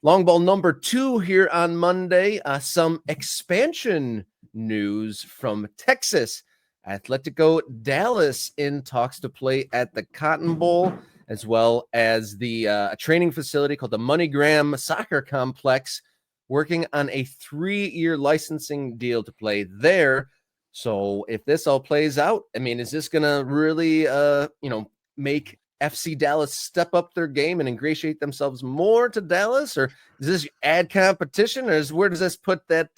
Long ball number 2 here on Monday. Some expansion news from Texas. Atletico Dallas in talks to play at the Cotton Bowl, as well as the training facility called the MoneyGram Soccer Complex, working on a 3-year licensing deal to play there. So if this all plays out, I mean, is this going to really, make FC Dallas step up their game and ingratiate themselves more to Dallas, or does this add competition, or where does this put that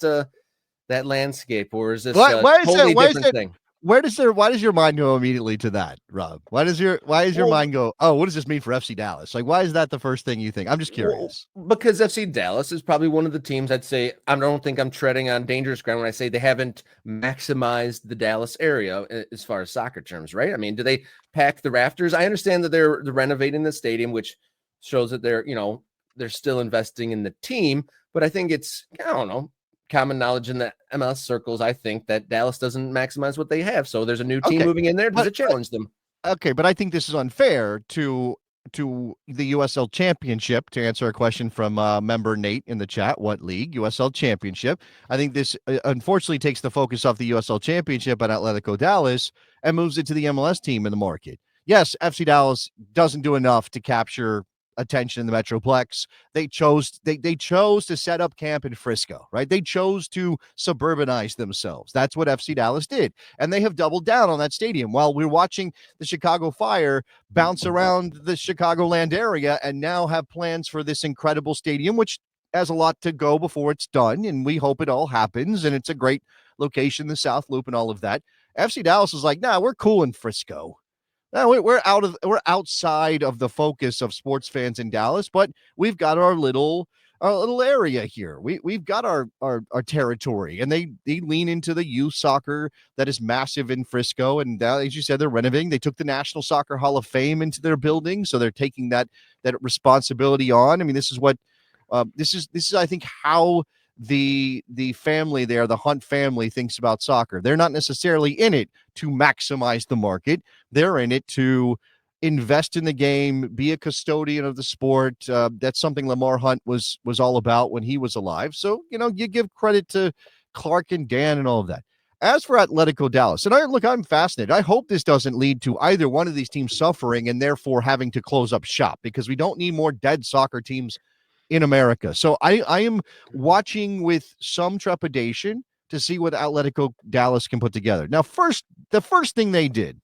landscape, or is this a totally different thing? Why does your mind go immediately to that, Rob? Why does your mind go, oh, what does this mean for FC Dallas? Like, why is that the first thing you think? I'm just curious. Because FC Dallas is probably one of the teams I'd say I don't think I'm treading on dangerous ground when I say they haven't maximized the Dallas area as far as soccer terms, right? I mean, do they pack the rafters? I understand that they're renovating the stadium, which shows that they're still investing in the team, but I think it's, I don't know, common knowledge in the MLS circles, I think, that Dallas doesn't maximize what they have. So there's a new team moving in there. Does it challenge them? Okay, but I think this is unfair to the USL Championship, to answer a question from member Nate in the chat. What league? USL Championship. I think this unfortunately takes the focus off the USL Championship at Atletico Dallas and moves it to the MLS team in the market. Yes, FC Dallas doesn't do enough to capture attention in the Metroplex. They chose to set up camp in Frisco, right? They chose to suburbanize themselves. That's what FC Dallas did. And they have doubled down on that stadium. While we're watching the Chicago Fire bounce around the Chicagoland area and now have plans for this incredible stadium, which has a lot to go before it's done. And we hope it all happens. And it's a great location, the South Loop and all of that. FC Dallas is like, nah, we're cool in Frisco. No, we're outside of the focus of sports fans in Dallas, but we've got our little area here. We've got our territory, and they lean into the youth soccer that is massive in Frisco. And as you said, they're renovating. They took the National Soccer Hall of Fame into their building, so they're taking that responsibility on. I mean, this is what this is I think how the family there, the Hunt family, thinks about soccer. They're not necessarily in it to maximize the market. They're in it to invest in the game, be a custodian of the sport. That's something Lamar Hunt was all about when he was alive. So, you give credit to Clark and Dan and all of that. As for Atletico Dallas, and I'm fascinated. I hope this doesn't lead to either one of these teams suffering and therefore having to close up shop, because we don't need more dead soccer teams in America. So I am watching with some trepidation to see what Atletico Dallas can put together. Now, the first thing they did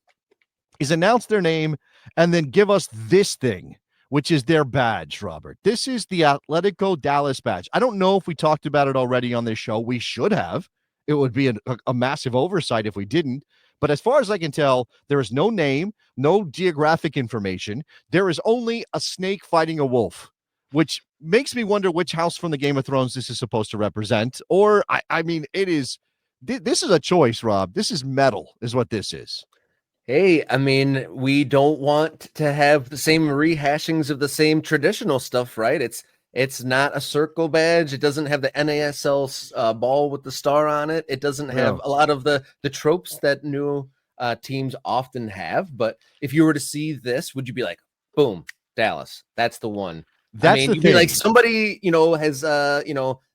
is announce their name and then give us this thing, which is their badge, Robert. This is the Atletico Dallas badge. I don't know if we talked about it already on this show. We should have. It would be a massive oversight if we didn't. But as far as I can tell, there is no name, no geographic information. There is only a snake fighting a wolf, which makes me wonder which house from the Game of Thrones this is supposed to represent. Or, I mean, this is a choice, Rob. This is metal, is what this is. Hey, I mean, we don't want to have the same rehashings of the same traditional stuff, right? It's not a circle badge. It doesn't have the NASL ball with the star on it. It doesn't have a lot of the tropes that new teams often have. But if you were to see this, would you be like, boom, Dallas, that's the one? You'd be like, somebody, has,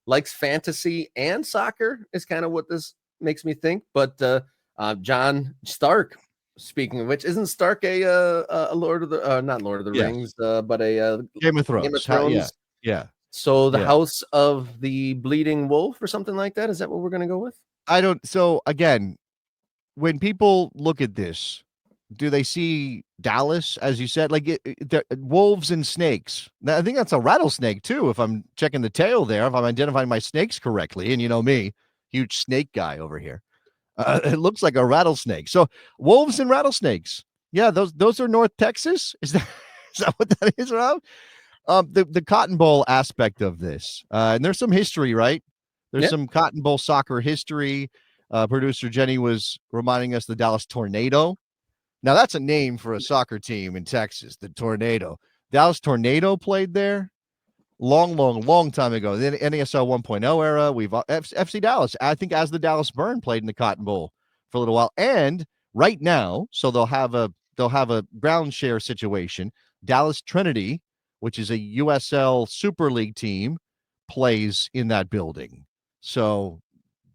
likes fantasy and soccer is kind of what this makes me think. But John Stark, speaking of which, isn't Stark a Lord of the, not Lord of the Rings, but a Game of Thrones. Yeah. So the House of the Bleeding Wolf or something like that. Is that what we're going to go with? So again, when people look at this, do they see Dallas, as you said, like wolves and snakes? I think that's a rattlesnake too, if I'm checking the tail there, if I'm identifying my snakes correctly. And you know me, huge snake guy over here. It looks like a rattlesnake. So wolves and rattlesnakes. Yeah, those are North Texas. Is that what that is, Rob? The Cotton Bowl aspect of this. And there's some history, right? There's some Cotton Bowl soccer history. Producer Jenny was reminding us the Dallas Tornado. Now, that's a name for a soccer team in Texas, the Tornado. Dallas Tornado played there long time ago. The NASL 1.0 era. We've FC Dallas, I think, as the Dallas Burn, played in the Cotton Bowl for a little while. And right now, so they'll have a ground share situation. Dallas Trinity which is a USL Super League team, plays in that building. So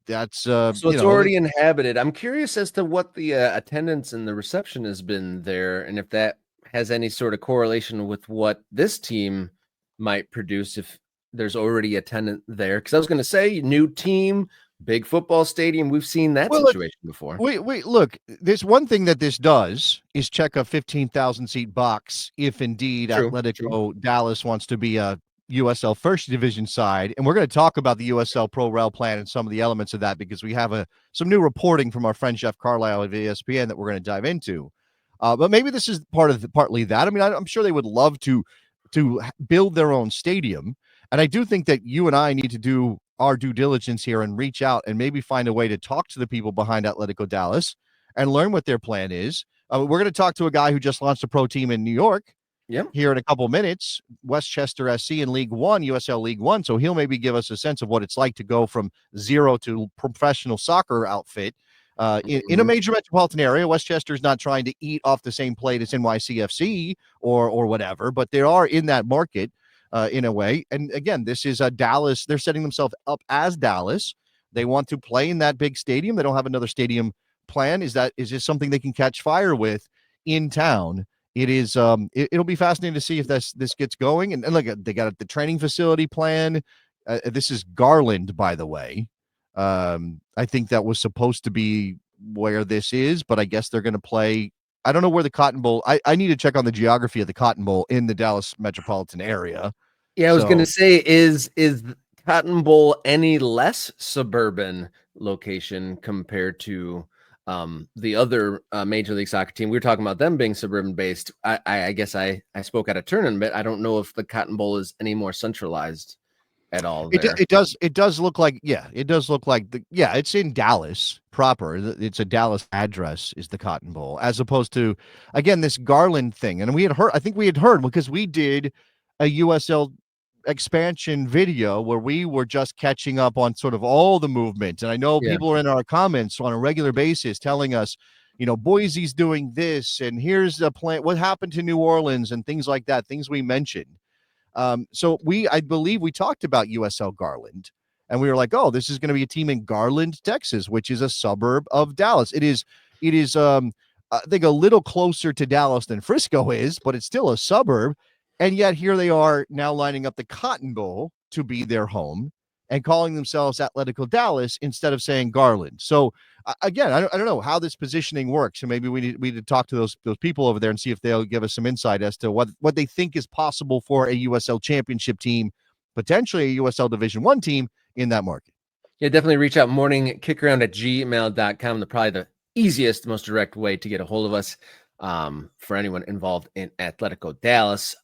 that's So it's already inhabited. I'm curious as to what the attendance and the reception has been there, and if that has any sort of correlation with what this team might produce if there's already attendant there. Because I was going to say, new team, big football stadium. We've seen that situation before. Wait, look, there's one thing that this does is check a 15,000 seat box if indeed Atletico Dallas wants to be a USL First Division side. And we're going to talk about the USL Pro Rel plan and some of the elements of that because we have some new reporting from our friend Jeff Carlisle of ESPN that we're going to dive into. But maybe this is partly that. I mean, I'm sure they would love to build their own stadium. And I do think that you and I need to do our due diligence here and reach out and maybe find a way to talk to the people behind Atletico Dallas and learn what their plan is. We're going to talk to a guy who just launched a pro team in New York here in a couple minutes, Westchester SC in League One, USL League One. So he'll maybe give us a sense of what it's like to go from zero to professional soccer outfit in a major metropolitan area. Westchester is not trying to eat off the same plate as NYCFC or whatever, but they are in that market. In a way. And again, this is a Dallas. They're setting themselves up as Dallas. They want to play in that big stadium. They don't have another stadium plan. Is this something they can catch fire with in town? It is. It'll be fascinating to see if this gets going. And look, they got the training facility plan. This is Garland, by the way. I think that was supposed to be where this is, but I guess they're going to play. I don't know where the Cotton Bowl. I need to check on the geography of the Cotton Bowl in the Dallas metropolitan area. Yeah, I was going to say, is Cotton Bowl any less suburban location compared to the other Major League Soccer team? We were talking about them being suburban based. I guess I spoke out of turn a bit. I don't know if the Cotton Bowl is any more centralized at all there. It does look like, it does look like it's in Dallas proper. It's a Dallas address is the Cotton Bowl, as opposed to, again, this Garland thing. And I think we had heard because we did a USL expansion video where we were just catching up on sort of all the movement. And I know people are in our comments on a regular basis telling us, Boise's doing this, and here's the plan, what happened to New Orleans and things like that, things we mentioned. So I believe we talked about USL Garland, and we were like, oh, this is going to be a team in Garland, Texas, which is a suburb of Dallas. It is, I think, a little closer to Dallas than Frisco is, but it's still a suburb. And yet here they are now lining up the Cotton Bowl to be their home and calling themselves Atletico Dallas instead of saying Garland. So again, I don't know how this positioning works. So maybe we need to talk to those people over there and see if they'll give us some insight as to what they think is possible for a USL Championship team, potentially a USL Division I team in that market. Yeah, definitely reach out, morningkickaround@gmail.com. Probably the easiest, most direct way to get a hold of us for anyone involved in Atletico Dallas.